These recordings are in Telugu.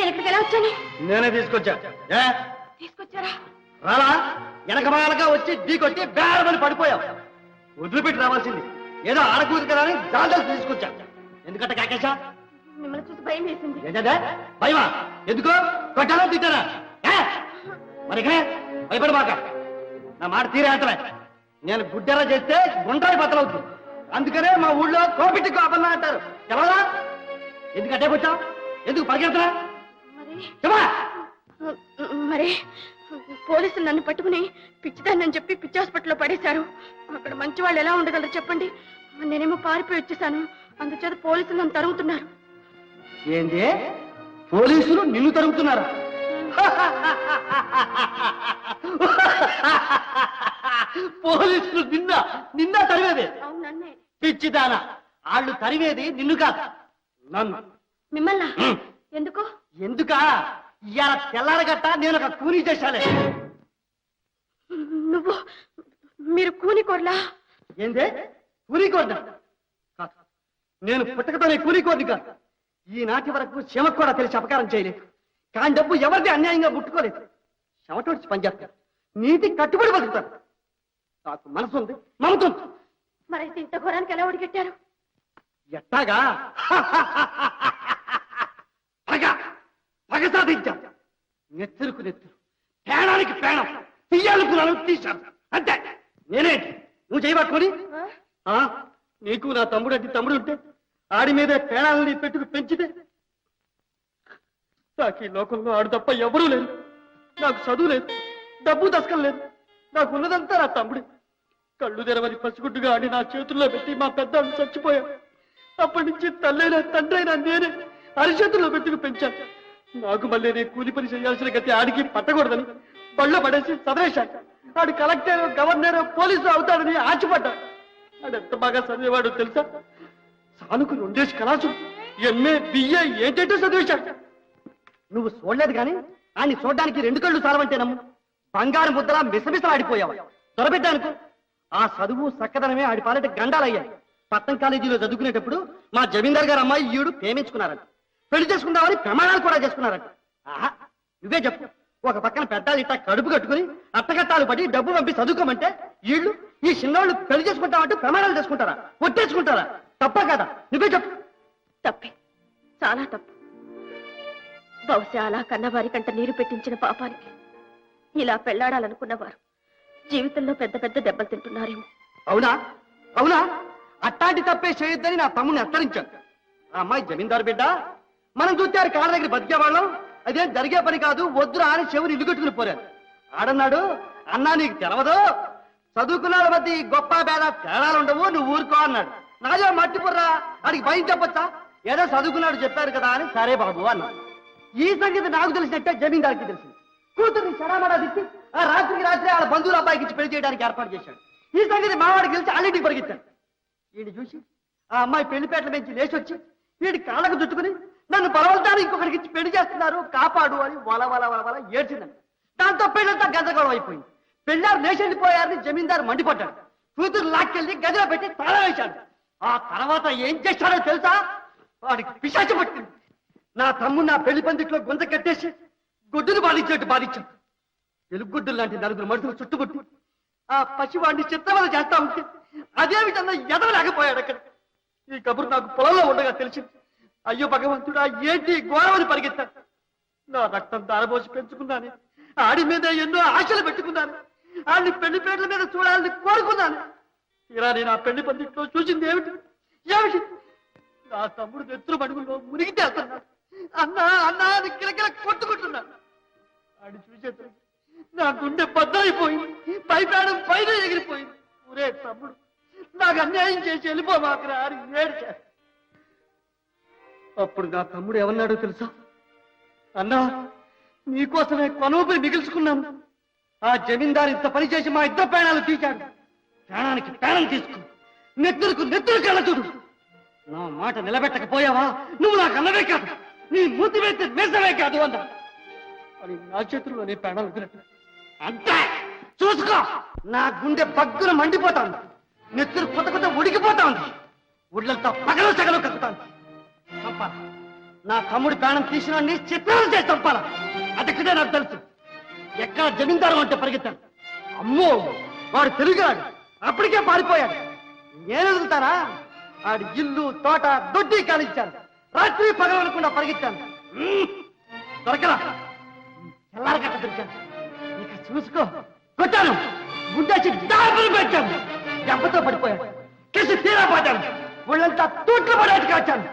నేను ఇక్కడికి ఎలా వచ్చాను? నేనే తీసుకొచ్చా. తీసుకొచ్చారా? రాలా వెనకమాలగా వచ్చి ఢీకొట్టి బేరమని పడిపోయావు. వదిలిపెట్టి రావాల్సింది. ఏదో ఆడకూడదు కదా అని జాగ్రత్త తీసుకొచ్చా. ఎందుకంటే కాకేశా మిమ్మల్ని చూసి భయం వేసింది. ఏంటంటే భయమా? ఎందుకో కొట్టాలా తిట్టారా? మరి భయపడి మాక నా మాట తీరే అంతలే. నేను గుడ్డెరా చేస్తే గుండ్రాయి బద్దలవుతుంది. అందుకనే మా ఊళ్ళో కోపిటి కోపన్నా అంటారు. తెలవదా? ఎందుకంటే వచ్చావు? ఎందుకు పరిగెత్తరా? మరి పోలీసులు నన్ను పట్టుకుని పిచ్చిదాన్ని చెప్పి పిచ్చి హాస్పిటల్లో పడేశారు. అక్కడ మంచి వాళ్ళు ఎలా ఉండగలరు చెప్పండి? నేనేమో పారిపోయి వచ్చేసాను. అందుచేత పోలీసులు నన్ను తరుగుతున్నారు. ఏంటి? పోలీసులు నిన్ను తరుగుతున్నారా? పోలీసులు నిన్న తరివేది? అవునన్నే. పిచ్చిదానా, వాళ్ళు తరివేది నిన్ను కాదు నన్ను. మిమ్మల్ని? ఎందుకు? ఎందుకా? ఇవాళ తెల్లారగట్ట నేను ఒక కూలీ చేశాలే. మీరు కూలి కోడ్లా? ఏందే కూలీ కోడ్డా? నేను పుట్టకతోనే కూలీ కోడ్ని కాదు. ఈనాటి వరకు శమకు కూడా తెలిసి అపకారం చేయలేదు. కానీ డబ్బు ఎవరిది అన్యాయంగా ముట్టుకోలేదు. శమటోడిచి పనిచేస్తాను. నీతి కట్టుబడి బతుకుతాను. నాకు మనసు ఉంది, మమత ఉంది. మరైతే ఇంత ఘోరానికి ఎలా ఒడిగట్టారు? ఎట్టాగా పగ సాధించాం. నెత్తురుకు నెత్తురు, పేణానికి పేణం, తీయాలనుకున్నాను తీశాను. అంతే. నేనేంటి నువ్వు చేయబట్టుకొని? నీకు నా తమ్ముడు అంటే తమ్ముడు ఉంటే ఆడి మీదే పేణాలని పెట్టుకు పెంచితే నాకు ఈ లోకంలో ఆడు తప్ప ఎవరూ లేదు. నాకు చదువు లేదు, డబ్బు దశకం లేదు. నాకు ఉన్నదంతా నా తమ్ముడు. కళ్ళు తెరవని పసిగుడ్డుగా ఆడి నా చేతుల్లో పెట్టి మా పెద్దలు చచ్చిపోయాడు. అప్పటి నుంచి తల్లైనా తండ్రైనా నేనే అరిచేతుల్లో పెట్టుకు పెంచాను. నాకు మళ్ళీ నేను కూలి పని చేయాల్సిన గతి ఆడికి పట్టకూడదని బళ్ళ పడేసి చదివేశాను. ఆడు కలెక్టర్, గవర్నర్, పోలీసు అవుతాడని ఆశపడ్డాడు. ఆడు ఎంత బాగా చదివేవాడు తెలుసా? సానుకు 2 కళాసులు, ఎంఏ, బిఏ ఏంటంటే చదివేశాడు. నువ్వు చూడలేదు కానీ ఆయన చూడడానికి 2 కళ్ళు చాలవంటే నమ్ము. బంగారు ముద్దలా మిసమిసలాడిపోయావు. దొరబెట్టానుకో ఆ చదువు చక్కదనమే ఆడి పాలట గండాలయ్యాయి. పట్టం కాలేజీలో చదువుకునేటప్పుడు మా జమీందార్ గారు అమ్మాయి ఈడు ప్రేమించుకున్నారంట. పెళ్లి చేసుకుందామని ప్రమాణాలు కూడా చేసుకున్నారంట. నువ్వే చెప్పు. ఒక పక్కన పెద్దాలు ఇట్టా కడుపు కట్టుకుని అట్టగట్టాలు పడి డబ్బు పంపి చదువుకోమంటే వీళ్ళు ఈ చిన్నవాళ్ళు పెళ్లి చేసుకుంటామంటే ప్రమాణాలు చేసుకుంటారా? ఒట్టేసుకుంటారా? తప్ప కదా? నువ్వే చెప్పు. తప్పే, చాలా తప్పు. బహుశా అలా కన్నవారి కంట నీరు పెట్టించిన పాపానికి ఇలా పెళ్లాడాలనుకున్నవారు జీవితంలో పెద్ద పెద్ద దెబ్బలు తింటున్నారేమో. అవునా? అవునా? అట్టాంటి తప్పే చేయొద్దని నా తమ్ముడిని హెచ్చరించాను. ఆ అమ్మాయి జమీందారు బిడ్డ. మనం చూస్తే కాళ్ళ దగ్గర బతికేవాళ్ళం. అదేం జరిగే పని కాదు, వద్దురా అని చెవులు ఇల్లు కట్టుకుని పోరాడు. ఆడన్నాడు, అన్నా నీకు తెలవదు, చదువుకున్నాడు బట్టి గొప్ప పేద తేడాలు ఉండవు, నువ్వు ఊరుకో అన్నాడు. నాదే మట్టిపుర్రా, ఆడికి భయం చెప్పొచ్చా? ఏదో చదువుకున్నాడు చెప్పారు కదా అని సరే బాబు అన్నాడు. ఈ సంగతి నాకు తెలిసినట్టే జమీందారికి తెలిసింది. కూతుర్ని చెడామడా తిట్టి ఆ రాత్రికి రాత్రి వాళ్ళ బంధువుల అబ్బాయికి ఇచ్చి పెళ్లి చేయడానికి ఏర్పాటు చేశాడు. ఈ సంగతి మావాడికి తెలిసి అన్నింటికి పరిగెత్తాడు. వీడిని చూసి ఆ అమ్మాయి పెళ్లిపేటల నుంచి లేచి వచ్చి వీడి కాళ్ళకు చుట్టుకుని నన్ను బలవంతాన్ని ఇంకొకరికి ఇచ్చి పెళ్లి చేస్తున్నారు, కాపాడు అని వల వల వల వల ఏడ్చిందండి. దాంతో పెళ్ళంతా గందరగోళం అయిపోయింది. పెళ్ళారు లేచి వెళ్ళిపోయారని జమీందారు మండిపడ్డాడు. కూతురు లాక్కెళ్ళి గదిలో పెట్టి తాళ వేశాడు. ఆ తర్వాత ఏం చేశాడో తెలుసా? వాడికి పిశాచి పట్టింది. నా తమ్ముడు నా పెళ్లి పందిట్లో గుంత కట్టేసి గుడ్డును బాధించినట్టు బాధించాడు. ఎలుగుడ్డులు లాంటి 4 మనుషులు చుట్టుముట్టి ఆ పసివాడిని చిత్రవద చేస్తా ఉంటే అదే విధంగా ఎదవలేకపోయాడు. అక్కడ ఈ కబురు నాకు పొలంలో ఉండగా తెలిసింది. అయ్యో భగవంతుడా, ఏంటి ఘోరమని పరిగెత్తాడు. నా రక్తం దారబోసి పెంచుకున్నాను. ఆడి మీద ఎన్నో ఆశలు పెట్టుకున్నాను. ఆడిని పెళ్లి పేటల మీద చూడాలని కోరుకున్నాను. ఇలా నేను ఆ పెళ్లి పందిట్లో చూసింది ఏమిటి? నా తమ్ముడు నెత్తురు మడుగుల్లో మునిగి తేలుతున్నాడు. అన్నా అన్నా అని కిలకిల కొట్టుకుంటున్నాడు. ఆడి చూసేసరికి నా గుండె బద్దలైపోయింది. పైపేడం పైన ఎగిరిపోయింది. ఊరే తమ్ముడు, నాకు అన్యాయం చేసి వెళ్ళిపోమాకరా అని ఏడ్చాడు. అప్పుడు నా తమ్ముడు ఏమన్నాడో తెలుసా? అన్నా, నీకోసమే కొనూపిరి మిగిల్చుకున్నాను. ఆ జమీందారు ఇంత పని చేసి మా ఇద్దరు ప్రాణాలు తీశాడు. ప్రాణానికి ప్రాణం తీసుకు, నెత్తురుకు నెత్తురు కళ్ళ చూడు. నా మాట నిలబెట్టకపోయావా నువ్వు నాకు అన్నవే కాదు, నీ మూతి వేస్తే నిజమే కాదు అన్నా. అని నా చేతుల్లోనే ప్రాణాలు వదిలేట. అంతే చూసుకో. నా గుండె బగ్గున మండిపోతాను. నెత్తురు కొత్త కొత్త ఉడికిపోతా ఉంది. ఒళ్ళంతా పగలు సగలు కక్కుతాను. నా తమ్ముడి ప్రాణం తీసిన చిత్రాలు చేసి చంపాల అదొక్కటే నాకు తెలుసు. ఎక్కడ జమీందారు అంటే పరిగెత్తాను. అమ్మో వాడు తెలుగురాడు, అప్పటికే పారిపోయాడు. నేను వదులుతానా? ఆడి ఇల్లు తోట దొడ్డి కాలిచ్చాను. రాత్రి పగలనకుండా పరిగెత్తాను. దొరకరా, తెల్లారగట్ట దొరికాను. ఇక చూసుకో, కొట్టాను, గుడ్డేసి దాపులు పెట్టాను. దెబ్బతో పడిపోయాడు. కిసి తీరా పోతాను. ఒళ్ళంతా తూట్లు పడేట్టు కాచాను.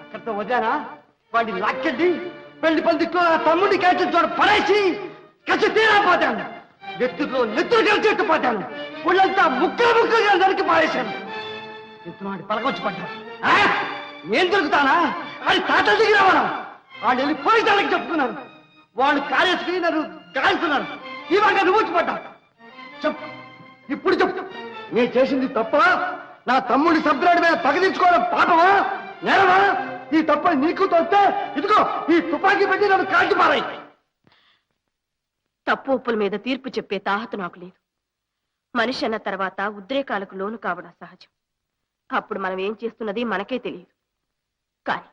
అక్కడితో వదిలేనా? వాడిని లాక్కెళ్ళి పెళ్లి పందిట్లో నా తమ్ముడిని కాల్చిన చోట పడేసి కసి తీరా పోతాను. నెత్తులో నెత్తులు కలిసి పోతాను. ఒళ్ళంతా ముక్కలు ముక్కలుగా నరికి పారేశాను. ఇంతనాడు పలకొచ్చి పడ్డాను. నేను దొరుకుతానా? అది తాతల దగ్గర మనం వాళ్ళు వెళ్ళి పోలీసులకు చెప్పుకున్నారు. వాళ్ళు కాలేసుకుని నన్ను కాల్చున్నారు. ఇవాళ నువ్వు వచ్చి పడ్డా. చెప్పు, ఇప్పుడు చెప్పు, నేను చేసింది తప్ప? నా తమ్ముడి సభ్యుడి మీద పగదించుకోవడం పాపమా, నేరమా? ఈ తప్ప నీకు తోస్తే ఇదిగో ఈ తుపాకీ పెట్టి నన్ను కాల్చి పారాయి. తప్పు ఒప్పుల మీద తీర్పు చెప్పే తాహత నాకు లేదు. మనిషి అన్న తర్వాత ఉద్రేకాలకు లోను కావడం సహజం. అప్పుడు మనం ఏం చేస్తున్నది మనకే తెలియదు. కానీ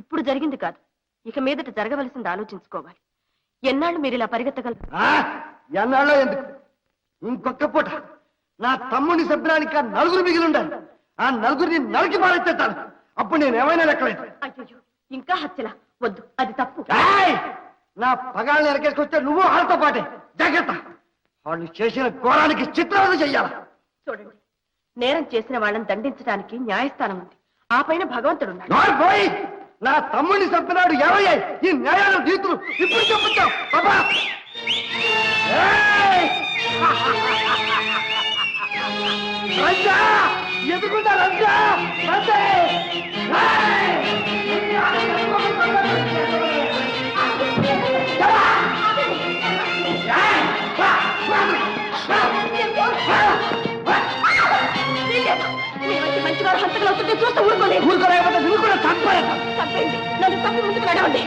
ఇప్పుడు జరిగింది కాదు, ఇక మీదట జరగవలసింది ఆలోచించుకోవాలి. ఎన్నాళ్ళు మీరు ఇలా పరిగెత్తగలరు? ఎన్నాళ్ళో ఎందుకు, ఇంకొక పూట నా తమ్ముని సభ్యురానికి నలుగురు మిగిలి ఉండాలి. ఆ నలుగురిని నరికి పారెత్తాను. అప్పుడు నేను ఏమైనా లెక్కలేదు. అయ్యో, ఇంకా హత్యలా? వద్దు, అది తప్పు. నా పగాళ్ళని ఎరకేసుకొస్తే నువ్వు వాళ్ళతో పాటే. జాగ్రత్త, వాళ్ళు చేసిన ఘోరానికి చిత్రవద చెయ్యాల. చూడండి, నేరం చేసిన వాళ్ళని దండించడానికి న్యాయస్థానం ఉంది. ఆ పైన భగవంతుడున్నాడు. పోయి నా తమ్ముడిని చంపినాడు ఏమయ్యాయి ఈ న్యాయాలు తీర్పులు ఇప్పుడు చెప్పుతావు బాబా. రంజా ఎదుగుందా? రంజా రంజే. మంచిగా హంతకులు అవుతుంటే చూస్తూ ఊరుకోలేదు. ఊరుకోలేకపోతే నువ్వు కూడా చంపలేదు. చంపేయండి, నన్ను తప్పి ముందుకు నడవండి.